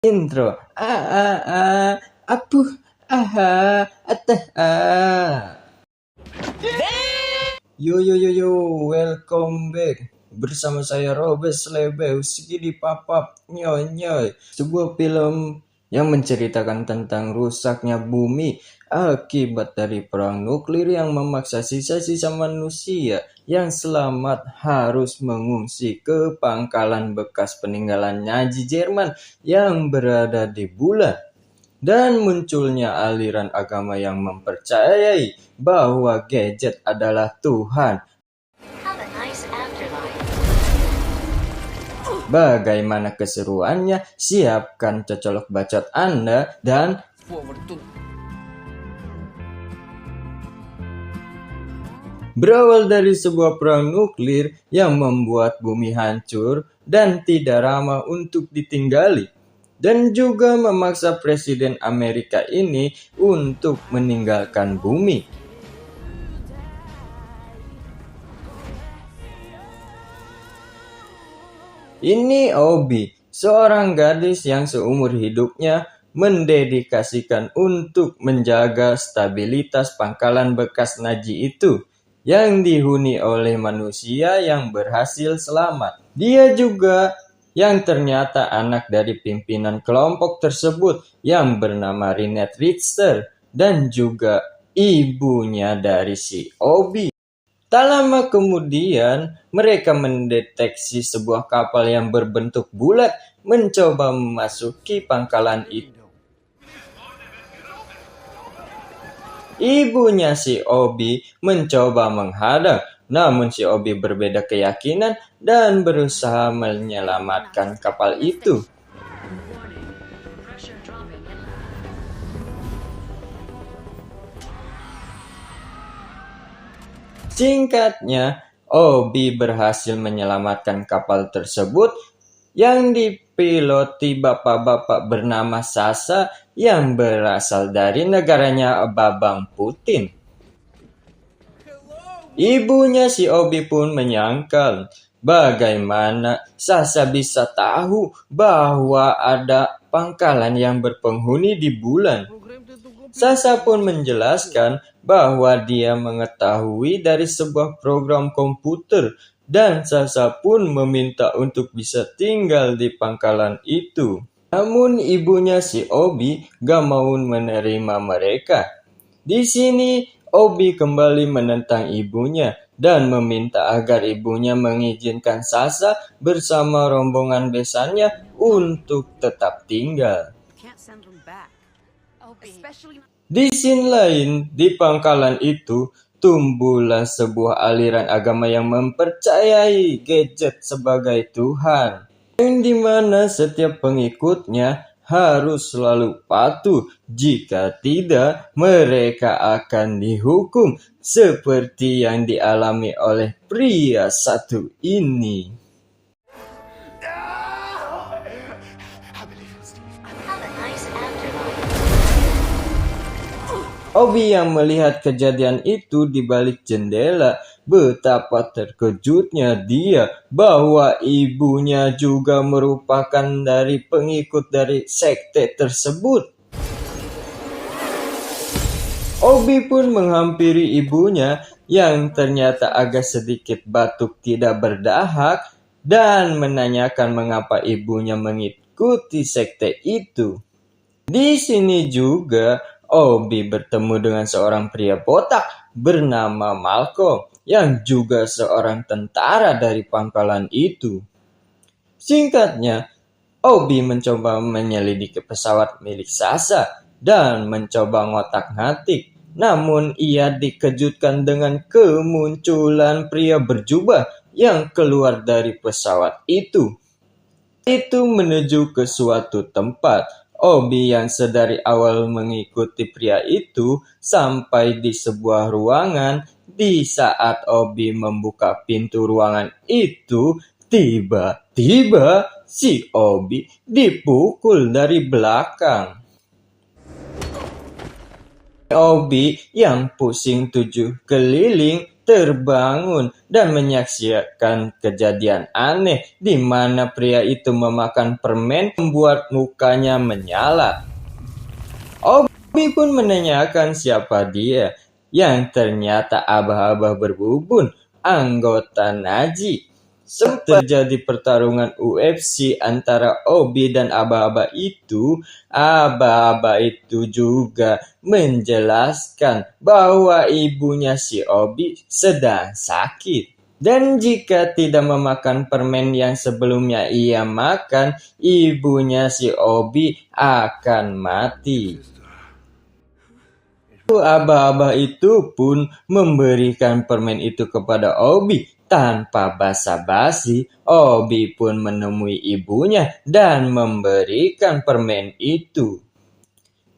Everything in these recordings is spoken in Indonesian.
Intro. Apuh, aha, atah, Yo, welcome back. Bersama saya Robert Slebeus di Papap Nyoy. Sebuah film yang menceritakan tentang rusaknya bumi akibat dari perang nuklir yang memaksa sisa-sisa manusia yang selamat harus mengungsi ke pangkalan bekas peninggalan Nazi Jerman yang berada di bulan. Dan munculnya aliran agama yang mempercayai bahwa gadget adalah Tuhan. Bagaimana keseruannya? Siapkan cocolok bacot Anda dan berawal dari sebuah perang nuklir yang membuat bumi hancur dan tidak ramah untuk ditinggali, dan juga memaksa Presiden Amerika ini untuk meninggalkan bumi. Ini Obi, seorang gadis yang seumur hidupnya mendedikasikan untuk menjaga stabilitas pangkalan bekas Nazi itu yang dihuni oleh manusia yang berhasil selamat. Dia juga yang ternyata anak dari pimpinan kelompok tersebut yang bernama Rinette Richter dan juga ibunya dari si Obi. Tak lama kemudian, mereka mendeteksi sebuah kapal yang berbentuk bulat mencoba memasuki pangkalan itu. Ibunya si Obi mencoba menghadang, namun si Obi berbeda keyakinan dan berusaha menyelamatkan kapal itu. Singkatnya, Obi berhasil menyelamatkan kapal tersebut yang dipiloti bapak-bapak bernama Sasha yang berasal dari negaranya Babang Putin. Ibunya si Obi pun menyangkal bagaimana Sasha bisa tahu bahwa ada pangkalan yang berpenghuni di bulan. Sasha pun menjelaskan bahwa dia mengetahui dari sebuah program komputer dan Sasha pun meminta untuk bisa tinggal di pangkalan itu. Namun ibunya si Obi gak mau menerima mereka. Di sini Obi kembali menentang ibunya dan meminta agar ibunya mengizinkan Sasha bersama rombongan besannya untuk tetap tinggal. Di scene lain, di pangkalan itu, tumbuhlah sebuah aliran agama yang mempercayai gadget sebagai Tuhan, yang dimana setiap pengikutnya harus selalu patuh, jika tidak mereka akan dihukum seperti yang dialami oleh pria satu ini. Obi yang melihat kejadian itu di balik jendela, betapa terkejutnya dia bahwa ibunya juga merupakan dari pengikut dari sekte tersebut. Obi pun menghampiri ibunya yang ternyata agak sedikit batuk tidak berdahak dan menanyakan mengapa ibunya mengikuti sekte itu. Di sini juga Obi bertemu dengan seorang pria botak bernama Malcolm yang juga seorang tentara dari pangkalan itu. Singkatnya, Obi mencoba menyelidiki pesawat milik Sasha dan mencoba ngotak-ngatik. Namun ia dikejutkan dengan kemunculan pria berjubah yang keluar dari pesawat itu. Itu menuju ke suatu tempat. Obi yang sedari awal mengikuti pria itu sampai di sebuah ruangan. Di saat Obi membuka pintu ruangan itu, tiba-tiba si Obi dipukul dari belakang. Obi yang pusing 7 keliling terbangun dan menyaksikan kejadian aneh di mana pria itu memakan permen membuat mukanya menyala. Obi pun menanyakan siapa dia, yang ternyata abah-abah berbubun, anggota Nazi. Sempat terjadi pertarungan UFC antara Obi dan abah-abah itu juga menjelaskan bahwa ibunya si Obi sedang sakit. Dan jika tidak memakan permen yang sebelumnya ia makan, ibunya si Obi akan mati. Abah-abah itu pun memberikan permen itu kepada Obi. Tanpa basa-basi, Obi pun menemui ibunya dan memberikan permen itu.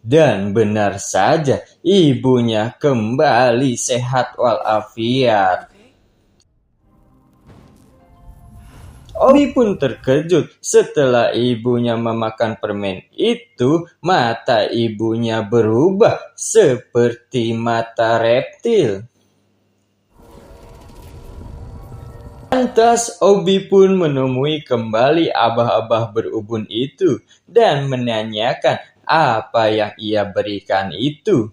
Dan benar saja, ibunya kembali sehat walafiat. Obi pun terkejut setelah ibunya memakan permen itu, mata ibunya berubah seperti mata reptil. Lantas Obi pun menemui kembali abah-abah berubun itu dan menanyakan apa yang ia berikan itu.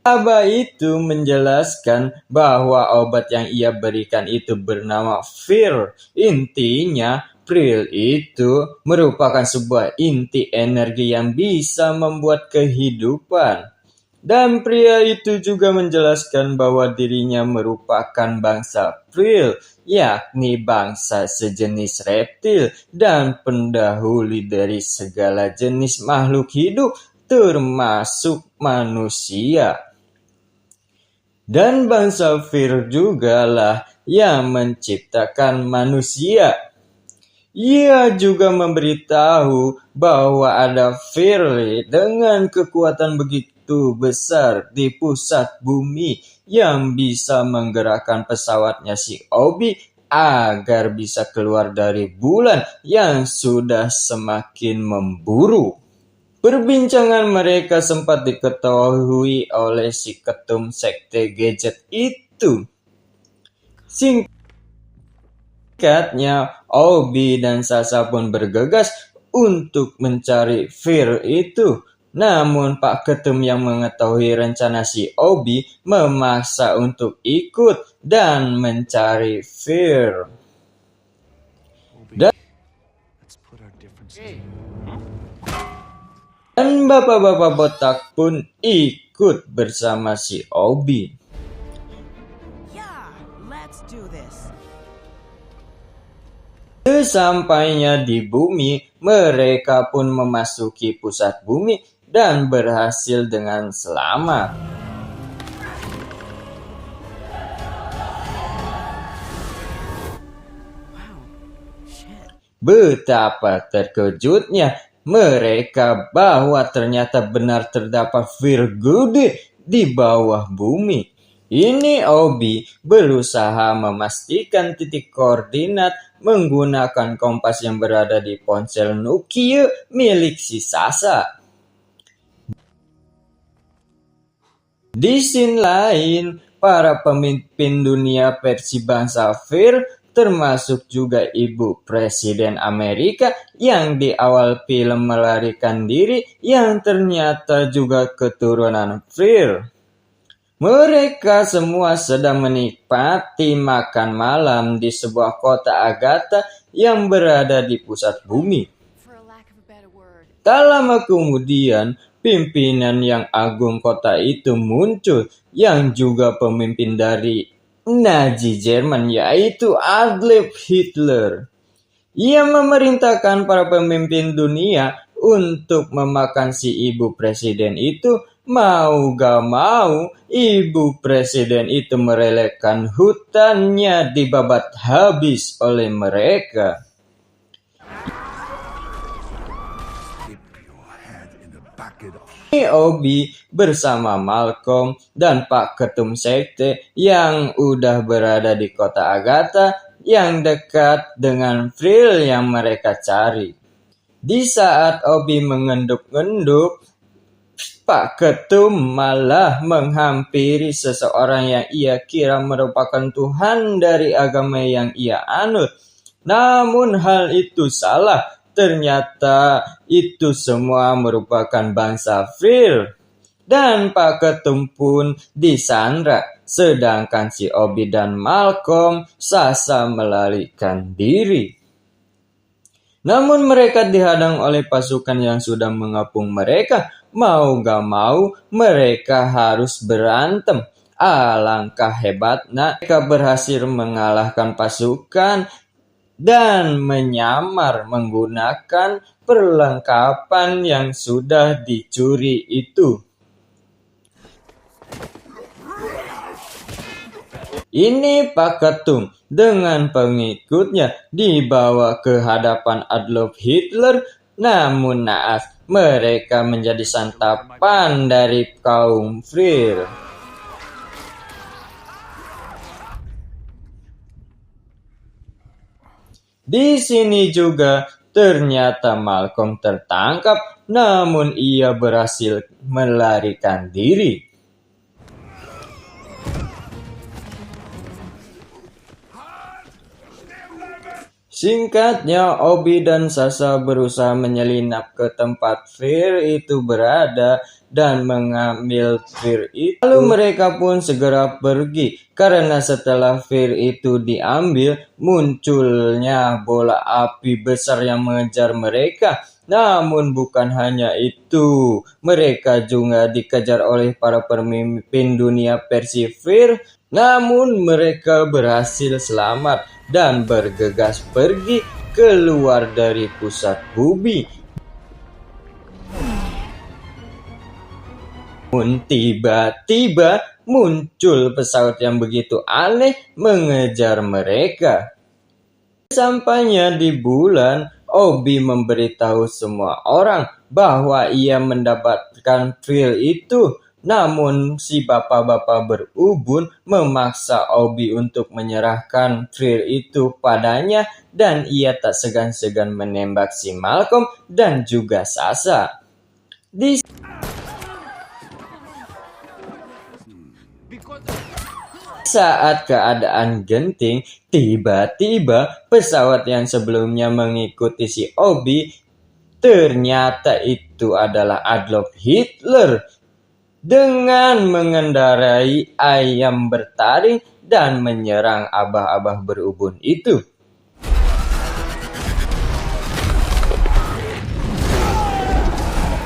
Abah itu menjelaskan bahwa obat yang ia berikan itu bernama Vril. Intinya, Vril itu merupakan sebuah inti energi yang bisa membuat kehidupan. Dan pria itu juga menjelaskan bahwa dirinya merupakan bangsa Vril, yakni bangsa sejenis reptil dan pendahulu dari segala jenis makhluk hidup, termasuk manusia. Dan bangsa Vril juga lah yang menciptakan manusia. Ia juga memberitahu bahwa ada Vril dengan kekuatan begitu besar di pusat bumi yang bisa menggerakkan pesawatnya si Obi agar bisa keluar dari bulan yang sudah semakin memburu. Perbincangan mereka sempat diketahui oleh si ketum sekte gadget itu. Singkatnya, Obi dan Sasha pun bergegas untuk mencari Vril itu. Namun Pak Ketum yang mengetahui rencana si Obi memaksa untuk ikut dan mencari Vril. Dan bapak-bapak botak pun ikut bersama si Obi. Sesampainya di bumi, mereka pun memasuki pusat bumi dan berhasil dengan selamat. Betapa terkejutnya mereka bahwa ternyata benar terdapat Vril gede di bawah bumi. Ini Obi berusaha memastikan titik koordinat menggunakan kompas yang berada di ponsel Nokia milik si Sasha. Di scene lain, para pemimpin dunia versi bangsa Vril termasuk juga ibu Presiden Amerika yang di awal film melarikan diri yang ternyata juga keturunan Vril. Mereka semua sedang menikmati makan malam di sebuah kota Agatha yang berada di pusat bumi. Tak lama kemudian, pimpinan yang agung kota itu muncul yang juga pemimpin dari Nazi Jerman, yaitu Adolf Hitler. Ia memerintahkan para pemimpin dunia untuk memakan si ibu presiden itu. Mau gak mau, ibu presiden itu merelakan hutannya dibabat habis oleh mereka. Obi bersama Malcolm dan Pak Ketum Sekte yang udah berada di kota Agatha yang dekat dengan Vril yang mereka cari. Di saat Obi mengenduk-enduk, Pak Ketum malah menghampiri seseorang yang ia kira merupakan Tuhan dari agama yang ia anut. Namun hal itu salah. Ternyata itu semua merupakan bangsa Fir. Dan Pak Ketum pun disandra. Sedangkan si Obi dan Malcolm sasa melarikan diri. Namun mereka dihadang oleh pasukan yang sudah mengepung mereka. Mau gak mau mereka harus berantem. Alangkah hebatnya mereka berhasil mengalahkan pasukan dan menyamar menggunakan perlengkapan yang sudah dicuri itu. Ini Pak Ketum dengan pengikutnya dibawa ke hadapan Adolf Hitler, namun naas mereka menjadi santapan dari kaum Führer. Di sini juga ternyata Malcolm tertangkap, namun ia berhasil melarikan diri. Singkatnya, Obi dan Sasa berusaha menyelinap ke tempat Fir itu berada dan mengambil Fir itu. Lalu mereka pun segera pergi, karena setelah Fir itu diambil, munculnya bola api besar yang mengejar mereka. Namun bukan hanya itu, mereka juga dikejar oleh para pemimpin dunia Persifir. Namun mereka berhasil selamat dan bergegas pergi keluar dari pusat bumi. Tiba-tiba muncul pesawat yang begitu aneh mengejar mereka. Sampainya di bulan, Obi memberitahu semua orang bahwa ia mendapatkan fil itu. Namun si bapak-bapak berubun memaksa Obi untuk menyerahkan fil itu padanya, dan ia tak segan-segan menembak si Malcolm dan juga Sasa. Di saat keadaan genting, tiba-tiba pesawat yang sebelumnya mengikuti si Obi ternyata itu adalah Adolf Hitler dengan mengendarai ayam bertaring dan menyerang abah-abah berubun itu.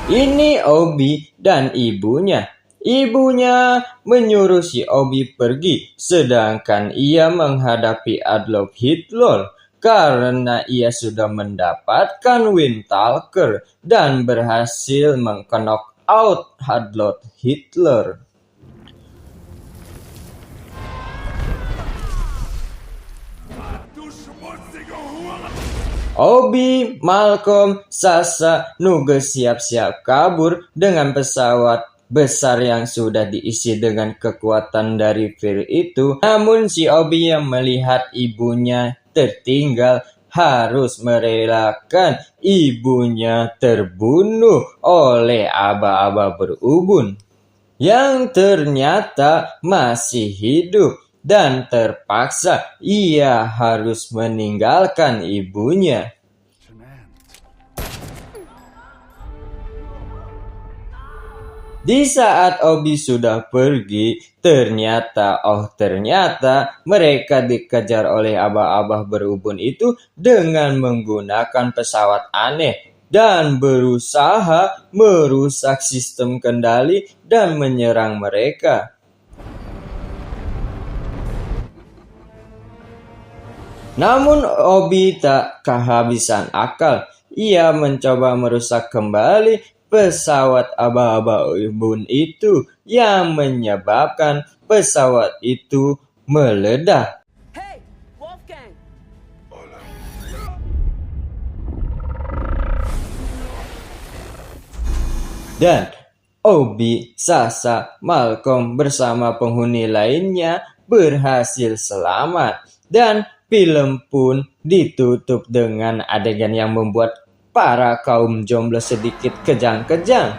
Ini Obi dan ibunya. Ibunya menyuruh si Obi pergi, sedangkan ia menghadapi Adolf Hitler karena ia sudah mendapatkan Windtalker dan berhasil mengknock out Adolf Hitler. Obi, Malcolm, Sasa, Nuge siap-siap kabur dengan pesawat besar yang sudah diisi dengan kekuatan dari Fir itu. Namun si Obi yang melihat ibunya tertinggal harus merelakan ibunya terbunuh oleh aba-aba berubun yang ternyata masih hidup, dan terpaksa ia harus meninggalkan ibunya. Di saat Obi sudah pergi, ternyata mereka dikejar oleh abah-abah berubun itu dengan menggunakan pesawat aneh dan berusaha merusak sistem kendali dan menyerang mereka. Namun Obi tak kehabisan akal. Ia mencoba merusak kembali pesawat aba-aba ubun itu yang menyebabkan pesawat itu meledak. Hey, Wolfgang. Dan Obi, Sasa, Malcolm bersama penghuni lainnya berhasil selamat, dan film pun ditutup dengan adegan yang membuat para kaum jomblo sedikit kejang-kejang.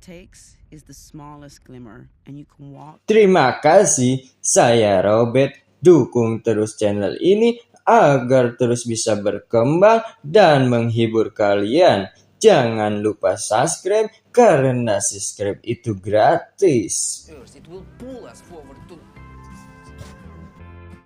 takes is the smallest glimmer, and you can walk. Terima kasih, saya Robert. Dukung terus channel ini agar terus bisa berkembang dan menghibur kalian. Jangan lupa subscribe karena subscribe itu gratis. It will pull us forward to